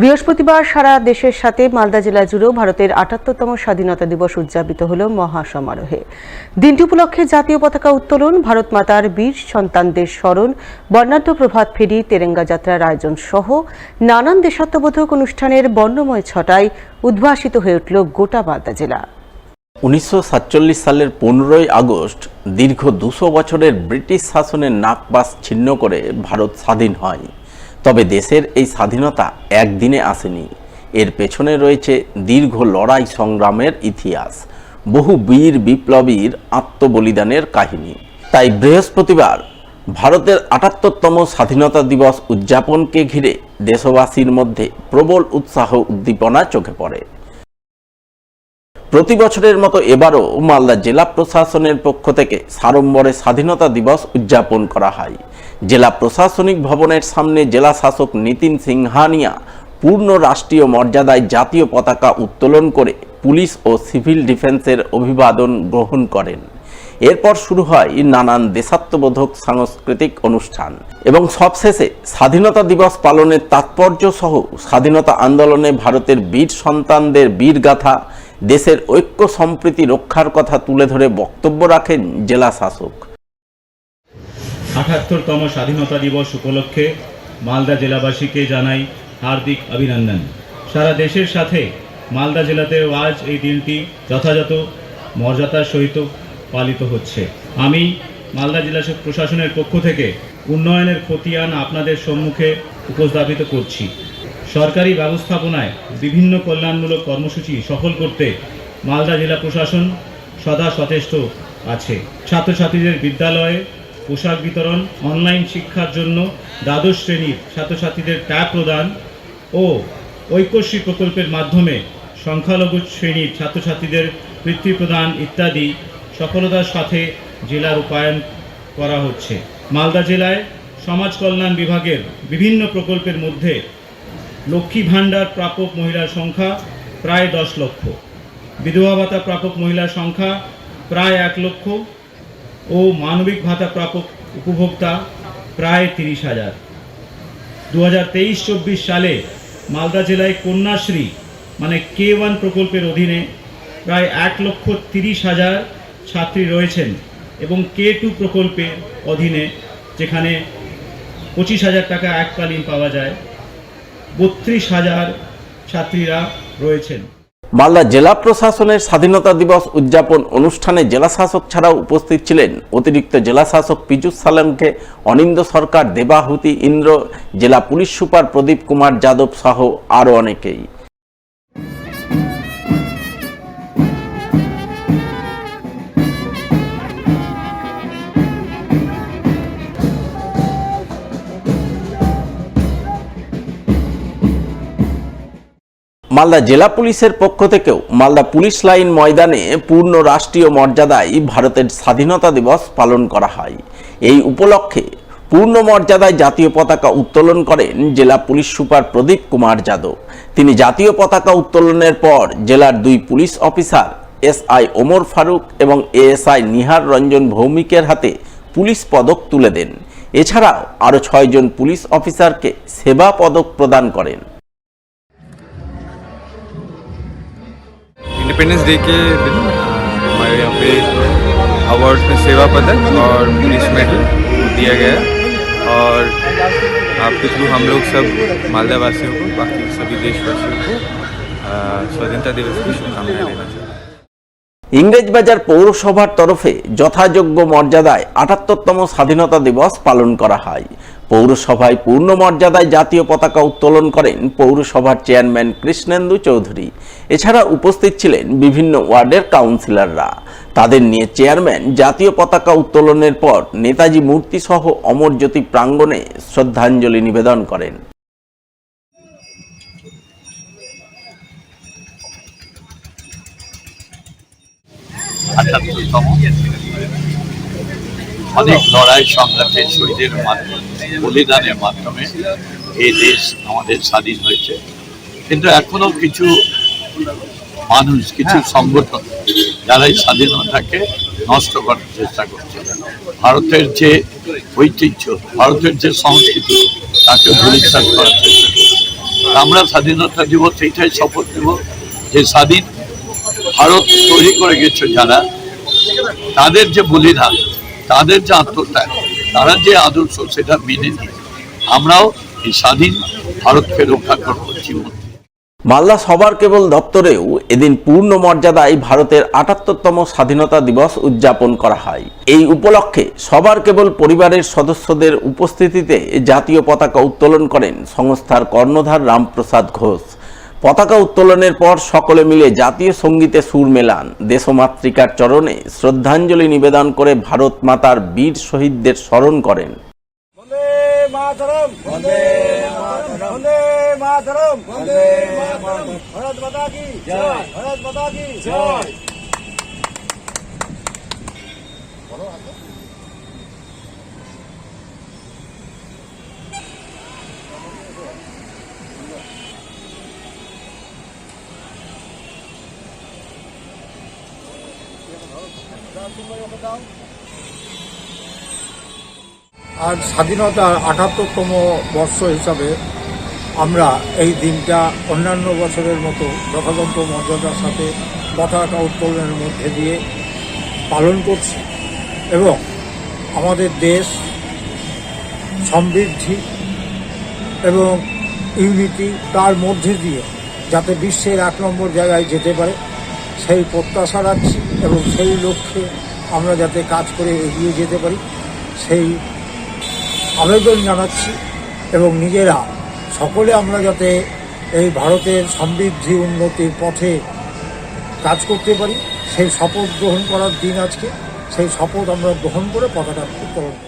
বৃহস্পতিবার সারা দেশের সাথে মালদা জেলা জুড়েও ভারতের ৭৮তম স্বাধীনতা দিবস উদযাপিত হল মহাসমারোহে। দিনটি উপলক্ষে জাতীয় পতাকা উত্তোলন, ভারত মাতার বীর সন্তানদের স্মরণ, বর্ণাঢ্য প্রভাত ফেরি, তেরেঙ্গা যাত্রার আয়োজন সহ নানান দেশাত্মবোধক অনুষ্ঠানের বর্ণময় ছটায় উদ্ভাসিত হয়ে উঠল গোটা মালদা জেলা। ১৯৪৭ সালের ১৫ই আগস্ট দীর্ঘ ২০০ বছরের ব্রিটিশ শাসনের নাকবাস ছিন্ন করে ভারত স্বাধীন হয়। তবে দেশের এই স্বাধীনতা একদিনে আসেনি। এর পেছনে রয়েছে দীর্ঘ লড়াই সংগ্রামের ইতিহাস, বহু বীর বিপ্লবীর আত্মবলিদানের কাহিনী। তাই বৃহস্পতিবার ভারতের ৭৮তম স্বাধীনতা দিবস উদযাপনকে ঘিরে দেশবাসীর মধ্যে প্রবল উৎসাহ উদ্দীপনা চোখে পড়ে। প্রতি বছরের মতো এবারও মালদা জেলা প্রশাসনের পক্ষ থেকে সাড়ম্বরে স্বাধীনতা দিবস উদযাপন করা হয়। জেলা প্রশাসনিক ভবনের সামনে জেলা শাসক নিতিন সিংহানিয়া পূর্ণ রাষ্ট্রীয় মর্যাদায় জাতীয় পতাকা উত্তোলন করে পুলিশ ও সিভিল ডিফেন্সের অভিবাদন গ্রহণ করেন। এরপর শুরু হয় নানান দেশাত্মবোধক সাংস্কৃতিক অনুষ্ঠান এবং সবশেষে স্বাধীনতা দিবস পালনের তাৎপর্য সহ স্বাধীনতা আন্দোলনে ভারতের বীর সন্তানদের বীরগাথা, দেশের ঐক্য সম্প্রীতি রক্ষার কথা তুলে ধরে বক্তব্য রাখেন জেলা শাসক। ৭৮তম স্বাধীনতা দিবস উপলক্ষে মালদা জেলাবাসীকে জানাই হার্দিক অভিনন্দন। সারা দেশের সাথে মালদা জেলাতেও আজ এই দিনটি যথাযথ মর্যাদার সহিত পালিত হচ্ছে। আমি মালদা জেলা প্রশাসনের পক্ষ থেকে উন্নয়নের খতিয়ান আপনাদের সম্মুখে উপস্থাপিত করছি। সরকারি ব্যবস্থাপনায় বিভিন্ন কল্যাণমূলক কর্মসূচি সফল করতে মালদা জেলা প্রশাসন সদা সচেষ্ট আছে। ছাত্রছাত্রীদের বিদ্যালয়ে পোশাক বিতরণ, অনলাইন শিক্ষার জন্য দ্বাদশ শ্রেণীর ছাত্রছাত্রীদের ট্যাব প্রদান ও ঐক্যশ্রী প্রকল্পের মাধ্যমে সংখ্যালঘু শ্রেণীর ছাত্রছাত্রীদের বৃত্তি প্রদান ইত্যাদি সফলতার সাথে জেলা রূপায়ণ করা হচ্ছে। মালদা জেলায় সমাজ কল্যাণ বিভাগের বিভিন্ন প্রকল্পের মধ্যে লক্ষ্মী ভাণ্ডার প্রাপক মহিলার সংখ্যা প্রায় 10 লক্ষ, বিধবা ভাতা প্রাপক মহিলার সংখ্যা প্রায় 1 লক্ষ ও মানবিক ভাতা প্রাপক উপভোক্তা প্রায় 30,000। 2023-24 সালে মালদা জেলায় কন্যাশ্রী মানে K1 প্রকল্পের অধীনে প্রায় 1,30,000 ছাত্রী রয়েছেন এবং K2 প্রকল্পের অধীনে যেখানে 25,000 টাকা এককালীন পাওয়া যায় 32,000 ছাত্রীরা রয়েছেন। মালদা জেলা প্রশাসনের স্বাধীনতা দিবস উদযাপন অনুষ্ঠানে জেলা শাসক ছাড়াও উপস্থিত ছিলেন অতিরিক্ত জেলা শাসক পীযূষ সালঙ্কে, অনিন্দ্য সরকার, দেবাহুতি ইন্দ্র, জেলা পুলিশ সুপার প্রদীপ কুমার যাদব সহ আরও অনেকেই। মালদা জেলা পুলিশের পক্ষ থেকেও মালদা পুলিশ লাইন ময়দানে পূর্ণ রাষ্ট্রীয় মর্যাদায় ভারতের স্বাধীনতা দিবস পালন করা হয়। এই উপলক্ষে পূর্ণ মর্যাদায় জাতীয় পতাকা উত্তোলন করেন জেলা পুলিশ সুপার প্রদীপ কুমার যাদব। তিনি জাতীয় পতাকা উত্তোলনের পর জেলার 2 police officer SI Omar Faruk এবং ASI নিহার রঞ্জন ভৌমিকের হাতে পুলিশ পদক তুলে দেন। এছাড়াও আরও 6 জন পুলিশ অফিসারকে সেবা পদক প্রদান করেন। इंडिपेंडेंस डे के दिन हमारे यहाँ पे अवार्ड्स में सेवा पदक और पुलिस मेडल दिया गया और आपके थ्रू हम लोग सब मालदा वासियों को, बाकी सभी देशवासियों को स्वाधीनता दिवस की शुभकामनाएं देना चाहते हैं। ইংরেজবাজার পৌরসভার তরফে যথাযোগ্য মর্যাদায় ৭৮তম স্বাধীনতা দিবস পালন করা হয়। পৌরসভায় পূর্ণ মর্যাদায় জাতীয় পতাকা উত্তোলন করেন পৌরসভার চেয়ারম্যান কৃষ্ণেন্দু চৌধুরী। এছাড়া উপস্থিত ছিলেন বিভিন্ন ওয়ার্ডের কাউন্সিলররা। তাদের নিয়ে চেয়ারম্যান জাতীয় পতাকা উত্তোলনের পর নেতাজি মূর্তি সহ অমর জ্যোতি প্রাঙ্গণে শ্রদ্ধাঞ্জলি নিবেদন করেন। অনেক লড়াই সংগ্রামের শহীদের বলিদানের মাধ্যমে এই দেশ আমাদের স্বাধীন হয়েছে, কিন্তু এখনো কিছু মানুষ, কিছু সংগঠন যারা এই স্বাধীনতাকে নষ্ট করার চেষ্টা করছে। ভারতের যে ঐতিহ্য, ভারতের যে সংস্কৃতি তাকে ধূলিসাৎ করার চেষ্টা করছে। আমরা স্বাধীনতা দিবস এইটাই শপথ নেব যে স্বাধীন ভারত তৈরি করে গেছে যারা, তাদের যে বলিদান, তাদের যে আত্মত্যাগ, তারা যে আদর্শ, সেটা মেনে নিয়ে আমরাও এই স্বাধীন ভারতকে রক্ষা করবো জীবন। মালদা সবার কেবল দপ্তরেও এদিন পূর্ণ মর্যাদায় ভারতের ৭৮তম স্বাধীনতা দিবস উদযাপন করা হয়। এই উপলক্ষে সবার কেবল পরিবারের সদস্যদের উপস্থিতিতে জাতীয় পতাকা উত্তোলন করেন সংস্থার কর্ণধার রামপ্রসাদ ঘোষ। পতাকা উত্তোলনের পর সকলে মিলে জাতীয় সঙ্গীতে সুর মেলান, দেশমাতৃকার চরণে শ্রদ্ধাঞ্জলি নিবেদন করে ভারত মাতার বীর শহীদদের স্মরণ করেন। আজ স্বাধীনতার ৭৮তম বর্ষ হিসাবে আমরা এই দিনটা অন্যান্য বছরের মতো যথাযথ মর্যাদার সাথে পতাকা উত্তোলনের মধ্যে দিয়ে পালন করছি এবং আমাদের দেশ সমৃদ্ধি এবং ইউনিটি তার মধ্যে দিয়ে যাতে বিশ্বের ১ নম্বর জায়গায় যেতে পারে সেই প্রত্যাশা রাখছি এবং সেই লক্ষ্যে আমরা যাতে কাজ করে এগিয়ে যেতে পারি সেই আবেদন জানাচ্ছি এবং নিজেরা সকলে আমরা যাতে এই ভারতের সমৃদ্ধি উন্নতির পথে কাজ করতে পারি সেই শপথ গ্রহণ করার দিন আজকে। সেই শপথ আমরা গ্রহণ করে পতাকা উত্তোলন করি।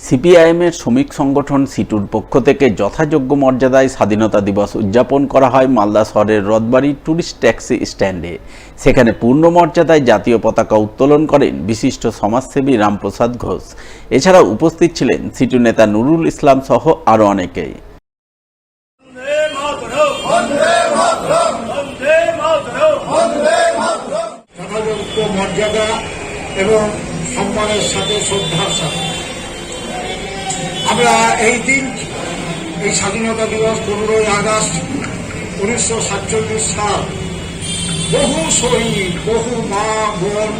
সিপিআইএমের শ্রমিক সংগঠন সিটুর পক্ষ থেকে যথাযোগ্য মর্যাদায় স্বাধীনতা দিবস উদযাপন করা হয় মালদা শহরের রথবাড়ি ট্যুরিস্ট ট্যাক্সি স্ট্যান্ডে। সেখানে পূর্ণ মর্যাদায় জাতীয় পতাকা উত্তোলন করেন বিশিষ্ট সমাজসেবী রামপ্রসাদ ঘোষ। এছাড়াও উপস্থিত ছিলেন সিটু নেতা নুরুল ইসলাম সহ আরও অনেকেই। যথাযোগ্য মর্যাদা এবং সম্মানের সাথে শ্রদ্ধার সাথে আমরা এই দিন এই স্বাধীনতা দিবস ১৫ই আগস্ট ১৯৪৭ সাল বহু শহীদ, বহু মা বোন,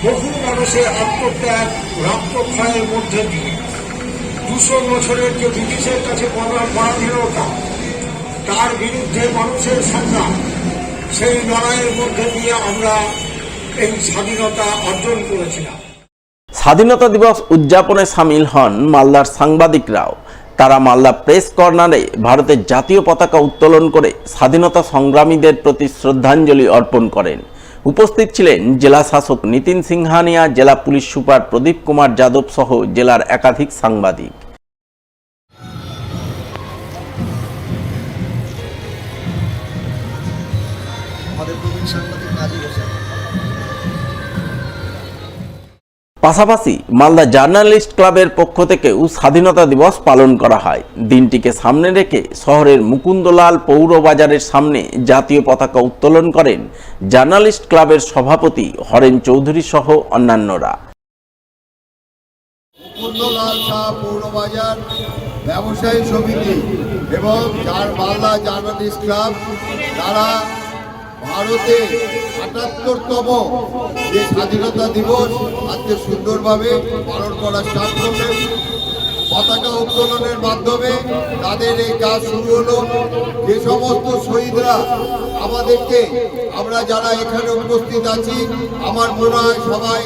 বহু মানুষের আত্মত্যাগ, রক্তক্ষয়ের মধ্যে দিয়ে ২০০ বছরের যে ব্রিটিশের কাছে পরাধীনতা, তার বিরুদ্ধে মানুষের সংগ্রাম, সেই লড়াইয়ের মধ্যে দিয়ে আমরা এই স্বাধীনতা অর্জন করেছিলাম। স্বাধীনতা দিবস উদযাপনে সামিল হন মালদার সাংবাদিকরাও। তারা মালদা প্রেস কর্নারে ভারতের জাতীয় পতাকা উত্তোলন করে স্বাধীনতা সংগ্রামীদের প্রতি শ্রদ্ধাঞ্জলি অর্পণ করেন। উপস্থিত ছিলেন জেলা শাসক নিতিন সিংহানিয়া, জেলা পুলিশ সুপার প্রদীপ কুমার যাদব সহ জেলার একাধিক সাংবাদিক। পাশাপাশি মালদা জার্নালিস্ট ক্লাবের পক্ষ থেকেও স্বাধীনতা দিবস পালন করা হয়। দিনটিকে সামনে রেখে শহরের মুকুন্দলাল পৌর বাজারের সামনে জাতীয় পতাকা উত্তোলন করেন জার্নালিস্ট ক্লাবের সভাপতি হরেন চৌধুরী সহ অন্যান্যরা। মুকুন্দলাল পৌর বাজার ব্যবসায়ী সমিতি এবং মালদা জার্নালিস্ট ক্লাব তারা ভারতে ৭৮তম যে স্বাধীনতা দিবস আজকে সুন্দরভাবে পালন করা স্টার্ট করলেন। পতাকা উত্তোলনের মাধ্যমে তাদের এই কাজ শুরু হলো। যে সমস্ত শহীদরা আমাদেরকে, আমরা যারা এখানে উপস্থিত আছি, আমার মনে হয় সবাই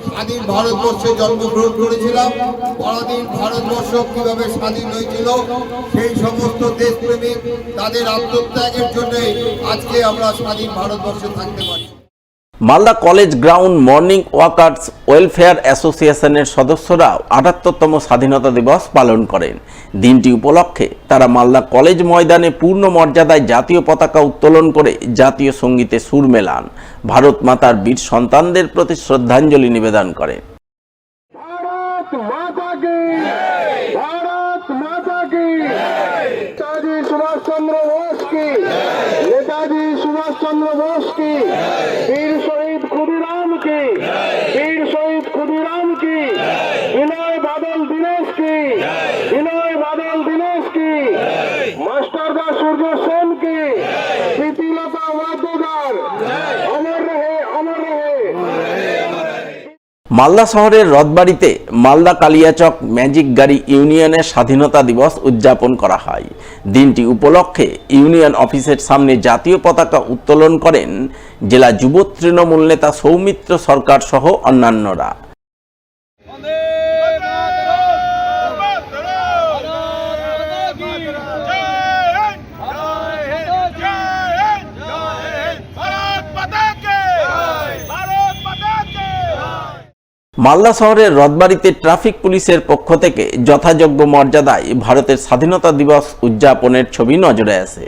স্বাধীন ভারতবর্ষে জন্মগ্রহণ করেছিলাম। পরাধীন ভারতবর্ষ কিভাবে স্বাধীন হয়েছিল সেই সমস্ত দেশপ্রেমিক তাদের আত্মত্যাগের জন্য আজকে আমরা স্বাধীন ভারতবর্ষে থাকতে পারি। Malda college ground morning workers welfare অ্যাসোসিয়েশনের সদস্যরাও ৭৮তম স্বাধীনতা দিবস পালন করেন। দিনটি উপলক্ষে তারা মালদা কলেজ ময়দানে পূর্ণ মর্যাদায় জাতীয় পতাকা উত্তোলন করে জাতীয় সঙ্গীতে সুর মেলান, ভারত মাতার বীর সন্তানদের প্রতি শ্রদ্ধাঞ্জলি নিবেদন করেন। नेताजी सुभाष चंद्र बोस की, वीर शहीद खुदीराम की, वीर शहीद खुदीराम की, विनय बादल दिनेश की, विनय बादल दिनेश की। मास्टरदा सूर्य सेन की, प्रीतिलता वाद्यदार, अमर रहे, अमर रहे। মালদা শহরের রথবাড়িতে মালদা কালিয়াচক ম্যাজিক গাড়ি ইউনিয়নের স্বাধীনতা দিবস উদযাপন করা হয়। দিনটি উপলক্ষে ইউনিয়ন অফিসের সামনে জাতীয় পতাকা উত্তোলন করেন জেলা যুব তৃণমূল নেতা সৌমিত্র সরকার সহ অন্যান্যরা। মালদা শহরের রথবাড়িতে ট্রাফিক পুলিশের পক্ষ থেকে যথাযোগ্য মর্যাদায় ভারতের স্বাধীনতা দিবস উদযাপনের ছবি নজরে আসে।